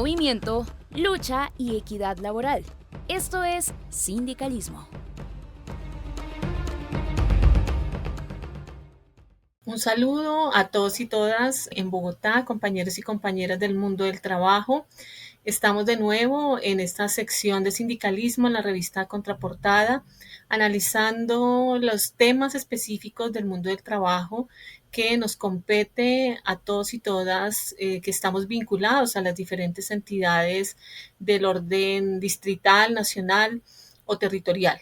movimiento, lucha y equidad laboral. Esto es sindicalismo. Un saludo a todos y todas en Bogotá, compañeros y compañeras del mundo del trabajo. Estamos de nuevo en esta sección de sindicalismo en la revista Contraportada, analizando los temas específicos del mundo del trabajo que nos compete a todos y todas que estamos vinculados a las diferentes entidades del orden distrital, nacional o territorial.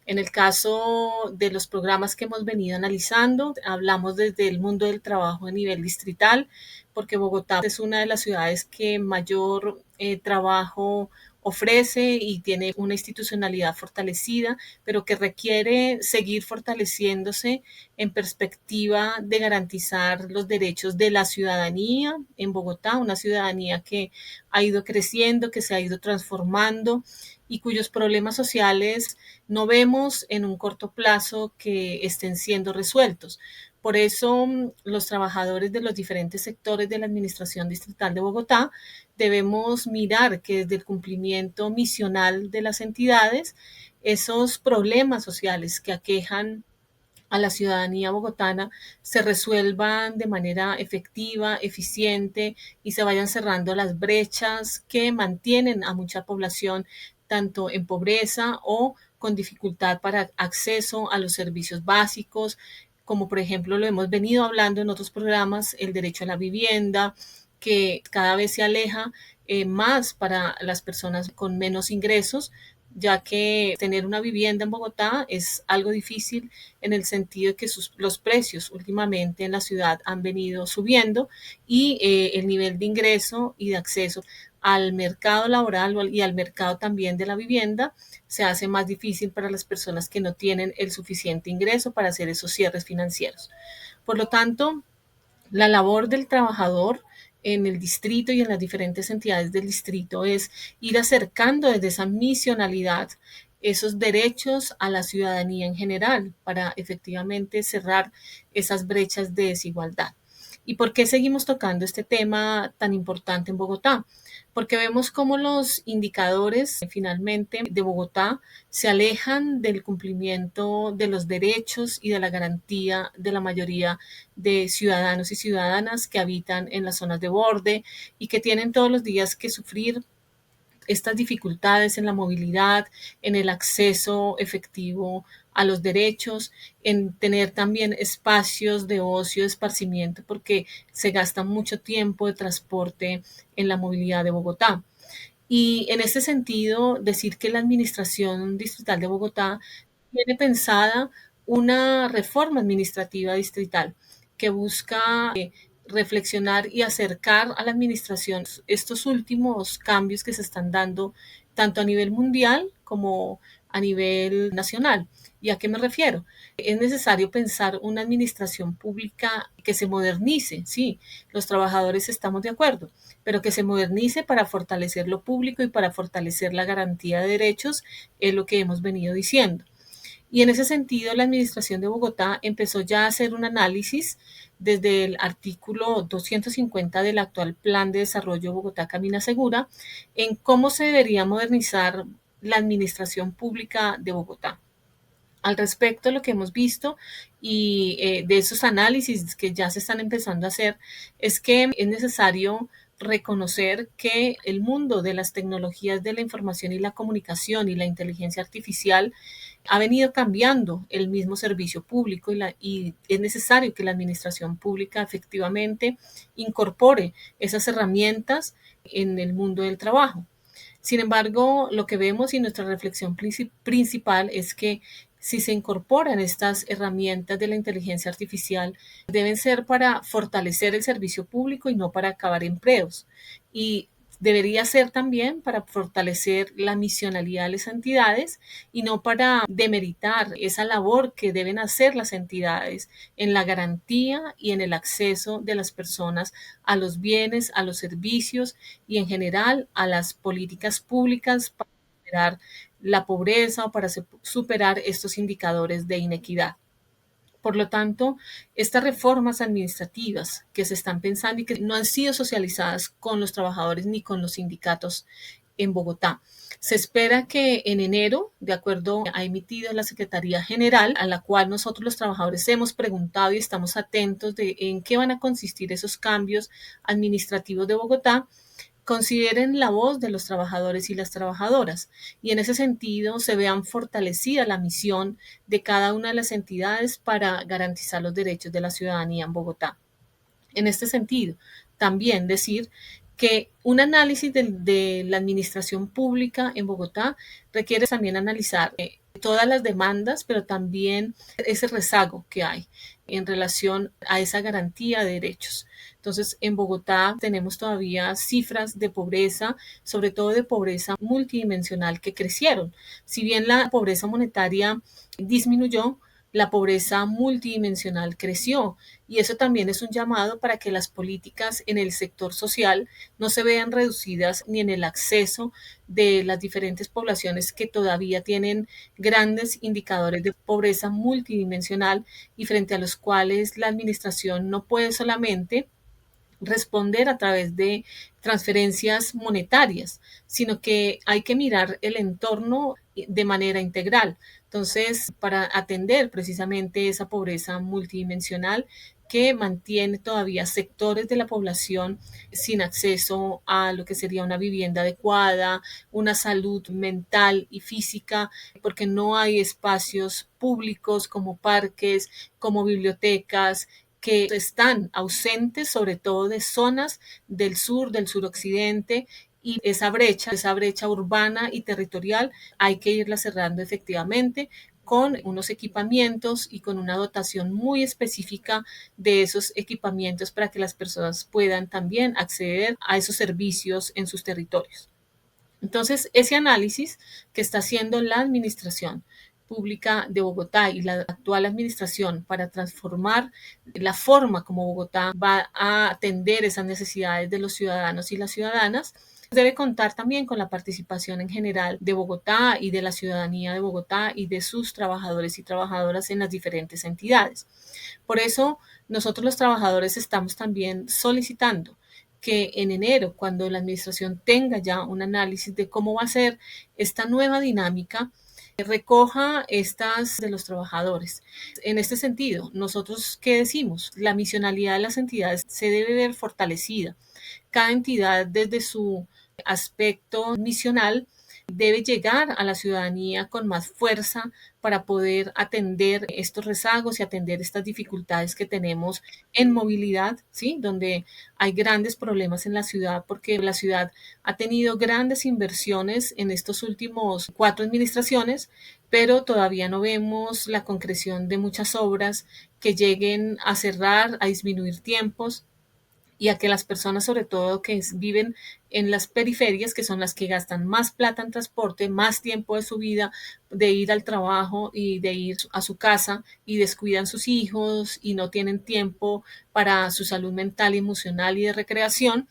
En el caso de los programas que hemos venido analizando, hablamos desde el mundo del trabajo a nivel distrital, porque Bogotá es una de las ciudades que mayor trabajo ofrece y tiene una institucionalidad fortalecida, pero que requiere seguir fortaleciéndose en perspectiva de garantizar los derechos de la ciudadanía en Bogotá, una ciudadanía que ha ido creciendo, que se ha ido transformando y cuyos problemas sociales no vemos en un corto plazo que estén siendo resueltos. Por eso, los trabajadores de los diferentes sectores de la Administración Distrital de Bogotá debemos mirar que desde el cumplimiento misional de las entidades, esos problemas sociales que aquejan a la ciudadanía bogotana se resuelvan de manera efectiva, eficiente y se vayan cerrando las brechas que mantienen a mucha población tanto en pobreza o con dificultad para acceso a los servicios básicos, como por ejemplo lo hemos venido hablando en otros programas, el derecho a la vivienda, que cada vez se aleja más para las personas con menos ingresos, ya que tener una vivienda en Bogotá es algo difícil en el sentido de que los precios últimamente en la ciudad han venido subiendo y el nivel de ingreso y de acceso al mercado laboral y al mercado también de la vivienda se hace más difícil para las personas que no tienen el suficiente ingreso para hacer esos cierres financieros. Por lo tanto, la labor del trabajador en el distrito y en las diferentes entidades del distrito es ir acercando desde esa misionalidad esos derechos a la ciudadanía en general para efectivamente cerrar esas brechas de desigualdad. ¿Y por qué seguimos tocando este tema tan importante en Bogotá? Porque vemos cómo los indicadores finalmente de Bogotá se alejan del cumplimiento de los derechos y de la garantía de la mayoría de ciudadanos y ciudadanas que habitan en las zonas de borde y que tienen todos los días que sufrir estas dificultades en la movilidad, en el acceso efectivo a los derechos, en tener también espacios de ocio, de esparcimiento, porque se gasta mucho tiempo de transporte en la movilidad de Bogotá. Y en este sentido, decir que la Administración Distrital de Bogotá tiene pensada una reforma administrativa distrital que busca reflexionar y acercar a la administración estos últimos cambios que se están dando tanto a nivel mundial como a nivel nacional. ¿Y a qué me refiero? Es necesario pensar una administración pública que se modernice, sí, los trabajadores estamos de acuerdo, pero que se modernice para fortalecer lo público y para fortalecer la garantía de derechos, es lo que hemos venido diciendo. Y en ese sentido, la Administración de Bogotá empezó ya a hacer un análisis desde el artículo 250 del actual Plan de Desarrollo Bogotá Camina Segura en cómo se debería modernizar la administración pública de Bogotá. Al respecto, lo que hemos visto y de esos análisis que ya se están empezando a hacer es que es necesario reconocer que el mundo de las tecnologías de la información y la comunicación y la inteligencia artificial ha venido cambiando el mismo servicio público y es necesario que la administración pública efectivamente incorpore esas herramientas en el mundo del trabajo. Sin embargo, lo que vemos y nuestra reflexión principal es que si se incorporan estas herramientas de la inteligencia artificial, deben ser para fortalecer el servicio público y no para acabar empleos. Y debería ser también para fortalecer la misionalidad de las entidades y no para demeritar esa labor que deben hacer las entidades en la garantía y en el acceso de las personas a los bienes, a los servicios y en general a las políticas públicas para superar la pobreza o para superar estos indicadores de inequidad. Por lo tanto, estas reformas administrativas que se están pensando y que no han sido socializadas con los trabajadores ni con los sindicatos en Bogotá. Se espera que en enero, de acuerdo a emitido la Secretaría General, a la cual nosotros los trabajadores hemos preguntado y estamos atentos de en qué van a consistir esos cambios administrativos de Bogotá, consideren la voz de los trabajadores y las trabajadoras y en ese sentido se vean fortalecida la misión de cada una de las entidades para garantizar los derechos de la ciudadanía en Bogotá. En este sentido, también decir que un análisis de la administración pública en Bogotá requiere también analizar todas las demandas, pero también ese rezago que hay en relación a esa garantía de derechos. Entonces, en Bogotá tenemos todavía cifras de pobreza, sobre todo de pobreza multidimensional, que crecieron. Si bien la pobreza monetaria disminuyó, la pobreza multidimensional creció y eso también es un llamado para que las políticas en el sector social no se vean reducidas ni en el acceso de las diferentes poblaciones que todavía tienen grandes indicadores de pobreza multidimensional y frente a los cuales la administración no puede solamente responder a través de transferencias monetarias, sino que hay que mirar el entorno de manera integral. Entonces, para atender precisamente esa pobreza multidimensional que mantiene todavía sectores de la población sin acceso a lo que sería una vivienda adecuada, una salud mental y física, porque no hay espacios públicos como parques, como bibliotecas, que están ausentes, sobre todo de zonas del suroccidente, y esa brecha urbana y territorial, hay que irla cerrando efectivamente con unos equipamientos y con una dotación muy específica de esos equipamientos para que las personas puedan también acceder a esos servicios en sus territorios. Entonces, ese análisis que está haciendo la administración pública de Bogotá y la actual administración para transformar la forma como Bogotá va a atender esas necesidades de los ciudadanos y las ciudadanas, debe contar también con la participación en general de Bogotá y de la ciudadanía de Bogotá y de sus trabajadores y trabajadoras en las diferentes entidades. Por eso, nosotros los trabajadores estamos también solicitando que en enero, cuando la administración tenga ya un análisis de cómo va a ser esta nueva dinámica, recoja estas de los trabajadores. En este sentido, nosotros, ¿qué decimos? La misionalidad de las entidades se debe ver fortalecida. Cada entidad desde su aspecto misional debe llegar a la ciudadanía con más fuerza para poder atender estos rezagos y atender estas dificultades que tenemos en movilidad, ¿sí? Donde hay grandes problemas en la ciudad porque la ciudad ha tenido grandes inversiones en estos últimos 4 administraciones, pero todavía no vemos la concreción de muchas obras que lleguen a cerrar, a disminuir tiempos y a que las personas, sobre todo que viven en las periferias, que son las que gastan más plata en transporte, más tiempo de su vida, de ir al trabajo y de ir a su casa y descuidan sus hijos y no tienen tiempo para su salud mental, emocional y de recreación,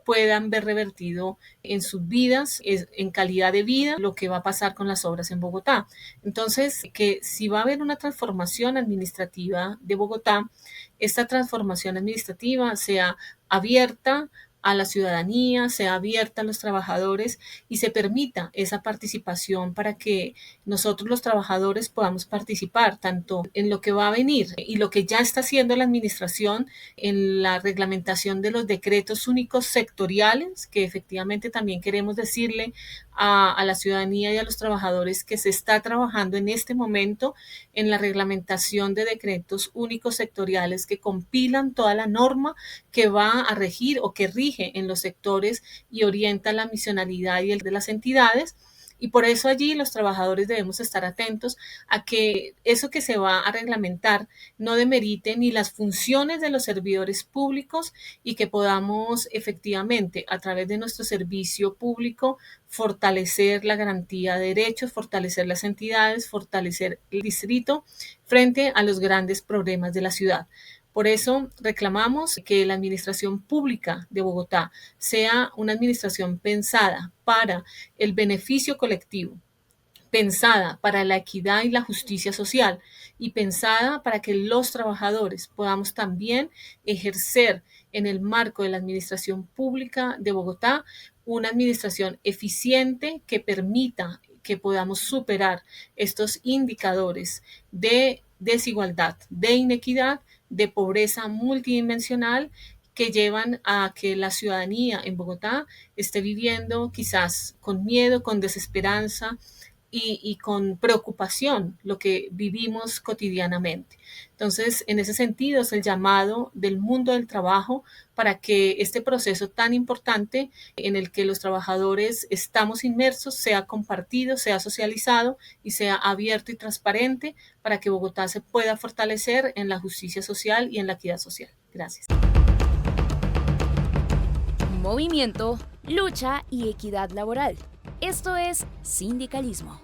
puedan ver revertido en sus vidas, en calidad de vida, lo que va a pasar con las obras en Bogotá. Entonces, que si va a haber una transformación administrativa de Bogotá, esta transformación administrativa sea abierta a la ciudadanía, sea abierta a los trabajadores y se permita esa participación para que nosotros los trabajadores podamos participar tanto en lo que va a venir y lo que ya está haciendo la administración en la reglamentación de los decretos únicos sectoriales, que efectivamente también queremos decirle a la ciudadanía y a los trabajadores que se está trabajando en este momento en la reglamentación de decretos únicos sectoriales que compilan toda la norma que va a regir o que rige en los sectores y orienta la misionalidad y el de las entidades. Y por eso allí los trabajadores debemos estar atentos a que eso que se va a reglamentar no demerite ni las funciones de los servidores públicos y que podamos efectivamente a través de nuestro servicio público fortalecer la garantía de derechos, fortalecer las entidades, fortalecer el distrito frente a los grandes problemas de la ciudad. Por eso reclamamos que la administración pública de Bogotá sea una administración pensada para el beneficio colectivo, pensada para la equidad y la justicia social y pensada para que los trabajadores podamos también ejercer en el marco de la administración pública de Bogotá una administración eficiente que permita que podamos superar estos indicadores de desigualdad, de inequidad, de pobreza multidimensional que llevan a que la ciudadanía en Bogotá esté viviendo quizás con miedo, con desesperanza y con preocupación lo que vivimos cotidianamente. Entonces, en ese sentido es el llamado del mundo del trabajo para que este proceso tan importante en el que los trabajadores estamos inmersos sea compartido, sea socializado y sea abierto y transparente para que Bogotá se pueda fortalecer en la justicia social y en la equidad social. Gracias. Movimiento, lucha y equidad laboral. Esto es sindicalismo.